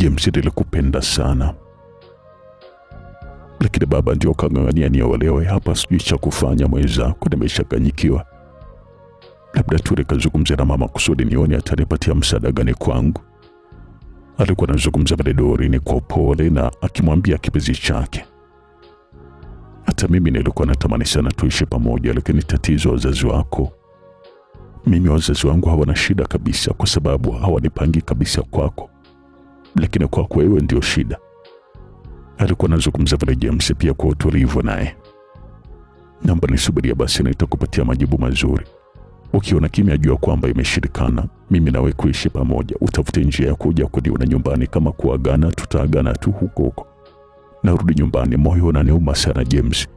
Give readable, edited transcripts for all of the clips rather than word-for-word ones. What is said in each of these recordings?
James, nilikupenda sana, lakini baba ndio kang'ang'ania niolewe. Hapa sijui cha kufanya mwenzako, nimeshaganyikiwa. Labda tu nikazungumze na mama kusudi nione atanipatia msaada gani kwangu. Alikuwa anazungumza pale Doreen kwa upole na akimwambia kipenzi chake. Hata mimi nilikuwa natamani sana tuishi pamoja, lakini tatizo wazazi wako. Mimi wazazi wangu hawana shida kabisa kwa sababu hawanipangi kabisa kwako. Lakini kwako wewe ndio shida. Alikuwa anazungumza pale James pia kwa utulivu naye. Naomba nisubiria basi, nitakupatia majibu mazuri. Ukiona kimya jua kwamba imeshirikana. Mimi nawe kuishi pamoja. Utafute njia ya kuja kuniona nyumbani, kama kuagana tutaagana tu huko. Narudi nyumbani, moyo unaniuma sana James.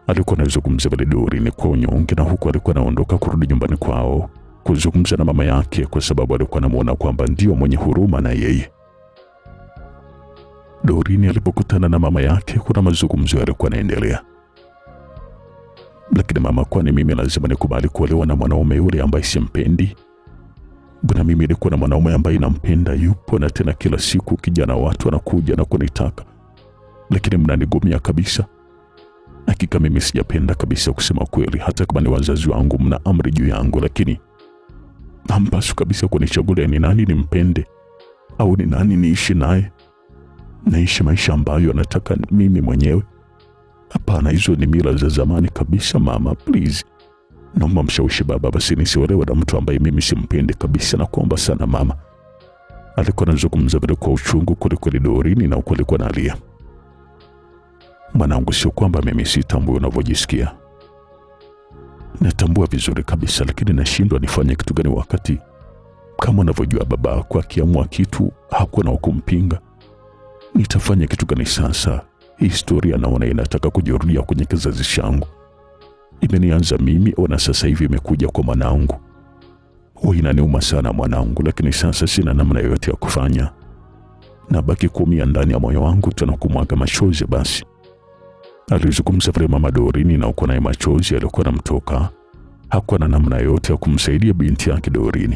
Alikuwa anazungumza pale Doreen kwa unyonge, na huko alikuwa anaondoka kurudi nyumbani kwao kuzungumza na mama yake, kwa sababu alikuwa anamuona kwamba ndio mwenye huruma na yeye. Doreen alipokutana na mama yake, kuna mazungumzo yalikuwa yanaendelea. Lakini mama, kwani mimi lazima nikubali kuolewa na mwanaume yule ambaye simpendi? Bwana, mimi nilikuwa na mwanaume ambaye nampenda, yupo, na tena kila siku kijana watu wanakuja na kunitaka. Lakini mnanigomea kabisa. Hakika mimi sijapenda kabisa kusema kweli, hata kama ni wazazi wangu mna amri juu yangu, lakini hampasu kabisa kunichagulia ni nani nimpende au ni nani niishi naye. Naishi maisha ambayo nataka mimi mwenyewe. Hapana, hizo ni mila za zamani kabisa mama, please. Naomba mshawishi baba basi nisiolewe na mtu ambaye mimi simpendi kabisa, na kuomba sana mama. Alikuwa anazungumza vile kwa uchungu kuliko Doreen, na ukweli alikuwa analia. Mwanangu, sio kwamba mimi sitambui unavyojisikia. Natambua vizuri kabisa, lakini nashindwa nifanye kitu gani wakati kama unavyojua baba kwa akiamua kitu hakuna wa kumpinga. Nitafanya kitu gani sasa? Historia naona inataka kujirudia kwenye kizazi changu. Imenianza mimi, ona sasa hivi imekuja kwa mwanangu. Inaniuma sana mwanangu, lakini sasa sina namna yoyote ya kufanya. Nabaki kuumia ndani ya moyo wangu, tunakumwaga machozi basi. Alizungumza vile mama Doreen, na uko naye machozi yalikuwa yanamtoka. Hakuwa na namna yoyote ya kumsaidia binti yake Doreen.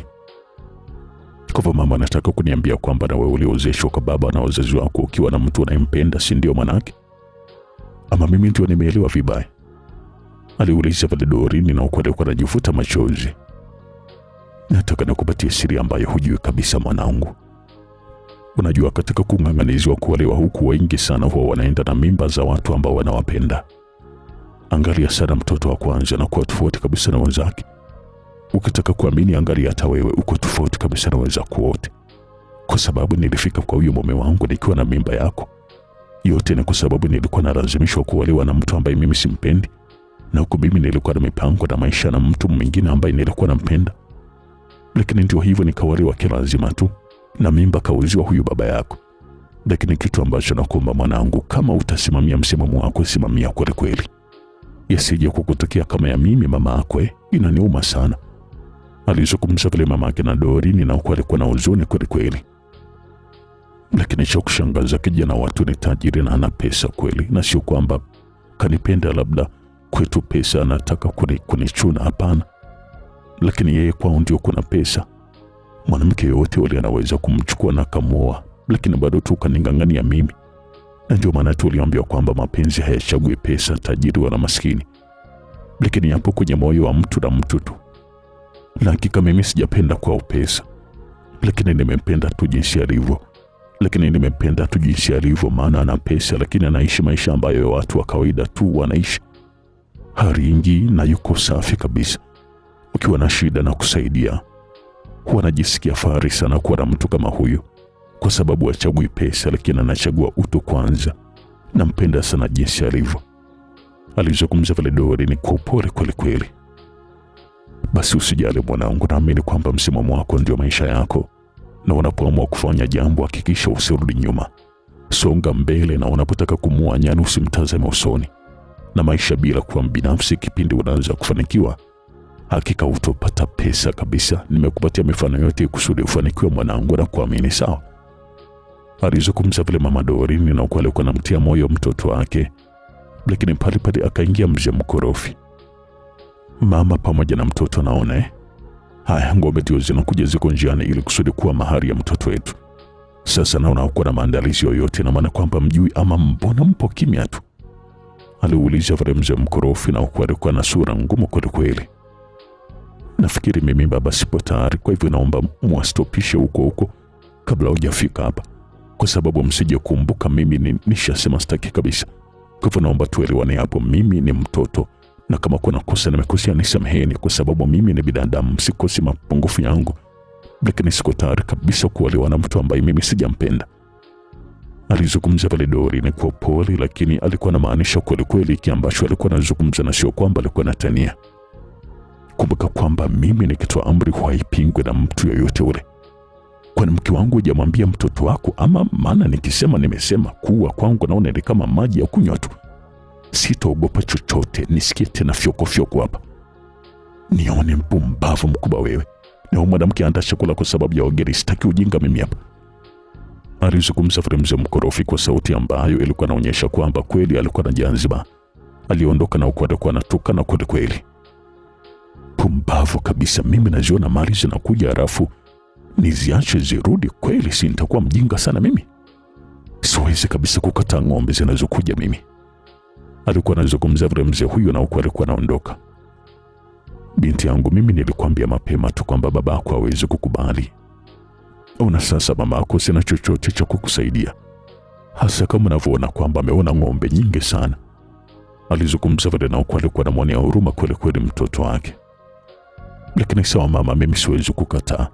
Kwa mama anataka kuniambia kwamba na wewe uliozeshwa kwa baba na wazazi wako ukiwa na mtu unayempenda, si ndio manake? Ama mimi ndio nimeelewa vibaya? Aliuliza pale Doreen, na uko alikuwa anajifuta machozi. Nataka nikupatie siri ambayo hujui kabisa mwanangu. Unajua, katika kung'ang'anizwa kuolewa huku, wengi sana huwa wanaenda na mimba za watu ambao wanawapenda. Angalia sana mtoto wa kwanza na kuwa tofauti kabisa na wenzake. Ukitaka kuamini, angalia hata wewe uko tofauti kabisa na wenzako wote. Kwa sababu nilifika kwa huyo mume wangu nikiwa na mimba yako. Yote ni kwa sababu nilikuwa nalazimishwa kuolewa na mtu ambaye mimi simpendi. Na huko mimi nilikuwa na mipango na maisha na mtu mwingine ambaye nilikuwa nampenda. Lakini ndio hivyo, nikaolewa kilazima tu. Na mimba kauziwa huyu baba yako. Lakini kitu ambacho nakuomba mwanangu, kama utasimamia msimamo wako, simamia kweli kweli. Yasije kukutokea kama ya mimi mama yako, inaniuma sana. Alizungumza vile mama yake na Doreen, na huko alikuwa na huzuni kweli kweli. Lakini cha kushangaza, kijana watu ni tajiri na ana pesa kweli, na sio kwamba kanipenda labda kwetu pesa anataka kunichuna, hapana. Lakini yeye kwao ndio kuna pesa. Mwanamke yote yule anaweza kumchukua na kamuoa, lakini bado tu kaningangania mimi. Na ndio maana tuliambiwa kwamba mapenzi hayachagui pesa, tajiri wala maskini. Lakini hapo kwenye moyo wa mtu na mtu tu. Na hakika mimi sijapenda kwa pesa. Lakini nimempenda tu jinsi alivyo. Maana ana pesa, lakini anaishi maisha ambayo watu wa kawaida tu wanaishi. Haringi na yuko safi kabisa. Ukiwa na shida na kusaidia, huwa najisikia fahari sana kuwa na mtu kama huyu. Kwa sababu hachagui pesa, lakini anachagua utu kwanza. Nampenda sana jinsi alivyo. Alizungumza vile Doreen kwa upole kweli kweli. Basi usijali mwanangu, naamini kwamba msimamo wako ndio maisha yako. Na unapoamua kufanya jambo, hakikisha usirudi nyuma. Songa mbele, na unapotaka kumua nyani usimtazame usoni. Na maisha bila kuwa binafsi, kipindi unaanza kufanikiwa, hakika utopata pesa kabisa. Nimekupatia mifano yote kusudi ufanikiwe mwanangu, na kuamini sawa. Alizungumza vile mama Doreen, na ukweli alikuwa anamtia moyo mtoto wake. Lakini pale akaingia mzee mkorofi. Mama pamoja na mtoto naona haya ngombe ndio zinakuja ziko njiani ili kusudi kuwa mahari ya mtoto wetu. Sasa naona hakuwa na maandalizi yoyote, na maana kwamba mjui ama mbona mpo kimya tu? Aliuliza vile mzee mkorofi, na huku alikuwa na sura ngumu kweli kweli. Nafikiri mimi baba sipo tayari, kwa hivyo naomba muastopishe huko kabla hujafika hapa, kwa sababu msije kumbuka mimi nishasema sitaki kabisa. Kwa hivyo naomba tuelewane hapo, mimi ni mtoto, na kama kuna kosa nimekosea nisameheni, kwa sababu mimi ni binadamu, sikosi mapungufu yangu, lakini siko tayari kabisa kuolewa na mtu ambaye mimi sijampenda. Alizungumza pale Doreen kwa pole, lakini alikuwa anamaanisha kweli kweli kile ambacho alikuwa anazungumza, na sio kwamba alikuwa anatania. Kumbuka kwamba mimi nikitoa amri haipingwi na mtu yoyote ule. Kwani mke wangu hajamwambia mtoto wako? Ama maana nikisema nimesema, kuwa kwangu naona ni kama maji ya kunywa tu. Sitaogopa chochote, nisikie tena fyoko hapa. Nione mpumbavu mkubwa wewe. Na mwanamke andaa chakula kwa sababu ya wageni, sitaki ujinga mimi hapa. Alizungumza vile mzee mkorofi kwa sauti ambayo ilikuwa inaonyesha kwamba kweli alikuwa na jazba. Aliondoka na alikuwa anatukana kweli kweli. Pumbavu kabisa, mimi naziona mali zinakuja halafu niziache zirudi? Kweli si nitakuwa mjinga sana mimi? Siwezi kabisa kukataa ng'ombe zinazokuja mimi. Alikuwa anazungumza vile mzee huyo, na huko alikuwa anaondoka. Binti yangu, mimi nilikwambia mapema tu kwamba babako hawezi kukubali. Una sasa mamako sina chochote cha kukusaidia, hasa kama unavyoona kwamba ameona ng'ombe nyingi sana. Alizungumza vile, na huko alikuwa anamwonea huruma kweli kweli mtoto wake. Lakini sawa mama, mimi siwezi kukataa,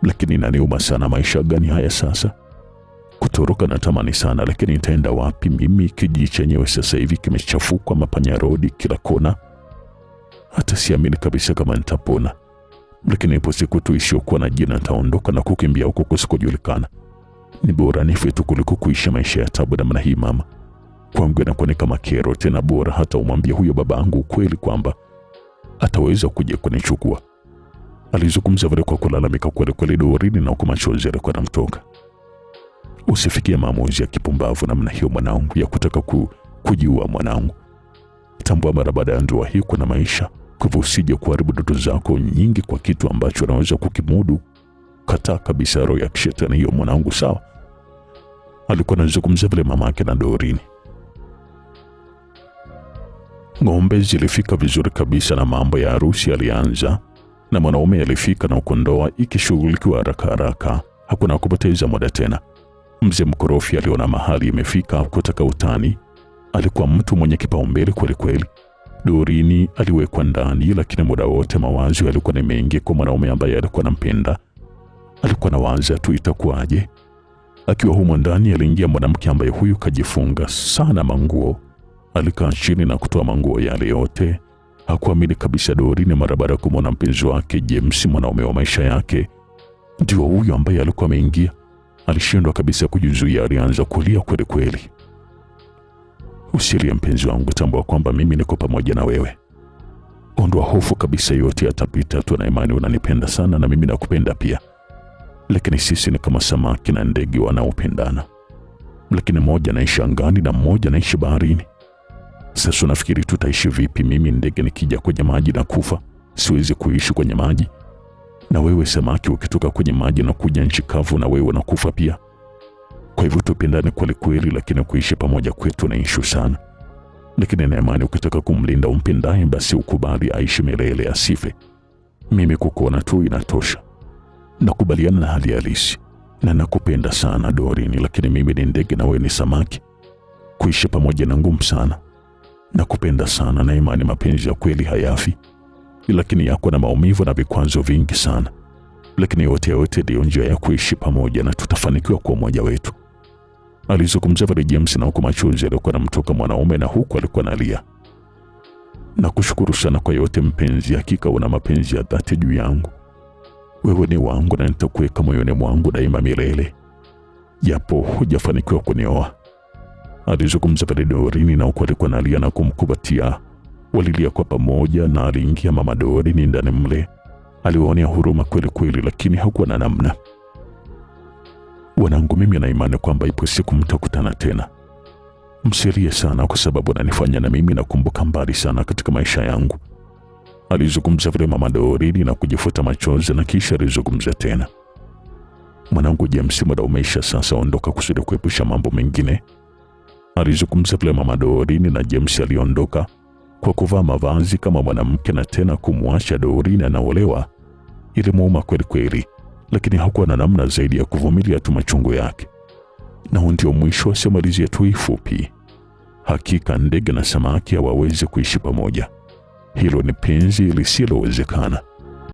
lakini inaniuma sana. Maisha gani haya sasa? Kutoroka natamani sana, lakini nitaenda wapi mimi? Kijiji chenyewe sasa hivi kimechafuka, mapanya rodi kila kona. Hata siamini kabisa kama nitapona. Lakini ipo siku tu isiyokuwa na jina nitaondoka na kukimbia huko kusikojulikana. Ni bora nife tu kuliko kuishi maisha ya tabu namna hii mama. Kwangu inakuwa ni kama kero, tena bora hata umwambie huyo babangu ukweli kwamba ataweza kuja kunichukua. Alizungumza vile kwa kulalamika kweli kweli Doreen, na huko machozi yalikuwa yanamtoka. Usifikie maamuzi ya kipumbavu namna hiyo mwanangu, ya kutaka kujiua mwanangu. Tambua mara baada ya ndoa hii kuna maisha, kwa hivyo usije kuharibu ndoto zako nyingi kwa kitu ambacho unaweza kukimudu. Kataa kabisa roho ya kishetani hiyo mwanangu, sawa? Alikuwa anazungumza vile mamake na Doreen. Ng'ombe zilifika vizuri kabisa na mambo ya harusi yalianza, na mwanaume alifika na ndoa ikishughulikiwa haraka. Hakuna kupoteza muda tena. Mzee mkorofi aliona mahali imefika kutaka utani. Alikuwa mtu mwenye kipaumbele kweli kweli. Doreen aliwekwa ndani, lakini muda wote mawazo yalikuwa ni mengi kwa mwanaume ambaye alikuwa anampenda. Alikuwa anawaza tu itakuwaje. Akiwa humo ndani aliingia mwanamke ambaye huyu kajifunga sana manguo. Alikaa chini na kutoa manguo yale yote. Hakuamini kabisa Doreen mara baada ya kumwona mpenzi wake James, mwanaume wa maisha yake, ndio huyo ambaye alikuwa ameingia. Alishindwa kabisa kujizuia, alianza kulia kweli kweli. Usilie mpenzi wangu, tambua kwamba mimi niko pamoja na wewe. Ondoa hofu kabisa, yote yatapita tu, na imani unanipenda sana na mimi nakupenda pia. Lakini sisi ni kama samaki na ndege wanaopendana, lakini mmoja anaishi angani na mmoja anaishi baharini. Sasa unafikiri tutaishi vipi? Mimi ndege nikija kwenye maji na kufa, siwezi kuishi kwenye maji. Na wewe samaki ukitoka kwenye maji na kuja nchi kavu, na wewe unakufa pia. Kwa hivyo tupendane kweli kweli, lakini kuishi pamoja kwetu na ishu sana. Lakini na imani ukitaka kumlinda umpendaye, basi ukubali aishi milele, asife. Mimi kukuona tu inatosha. Nakubaliana na hali halisi na nakupenda sana Doreen, lakini mimi ni ndege na wewe ni samaki. Kuishi pamoja na ngumu sana. Nakupenda sana na imani mapenzi ya kweli hayafi, lakini yako na maumivu na vikwazo vingi sana. Lakini yote ndio njia ya kuishi pamoja na tutafanikiwa kwa umoja wetu. Alizungumza vile James, na huko machozi yalikuwa yanamtoka mwanaume, na huko alikuwa analia. Nakushukuru sana kwa yote mpenzi, hakika una mapenzi ya dhati juu yangu. Wewe ni wangu na nitakuweka moyoni mwangu daima milele, japo hujafanikiwa kunioa. Alizungumza vile Doreen, na huko alikuwa analia na kumkumbatia. Walilia kwa pamoja, na aliingia mama Doreen ndani mle. Aliwaonea huruma kweli kweli, lakini hakuwa na namna. Wanangu, mimi na imani kwamba ipo siku mtakutana tena. Msilie sana kwa sababu ananifanya na mimi nakumbuka mbali sana katika maisha yangu. Alizungumza vile mama Doreen na kujifuta machozi, na kisha alizungumza tena. Mwanangu James, muda umeisha sasa, ondoka kusudi kuepusha mambo mengine. Alizungumza vile Mama Doreen, na James aliondoka kwa kuvaa mavazi kama mwanamke, na tena kumwacha Doreen anaolewa ilimuuma kweli kweli, lakini hakuwa na namna zaidi ya kuvumilia tu machungu yake. Na ndio mwisho wa simulizi yetu hii fupi. Hakika ndege na samaki hawawezi kuishi pamoja. Hilo ni penzi lisilowezekana.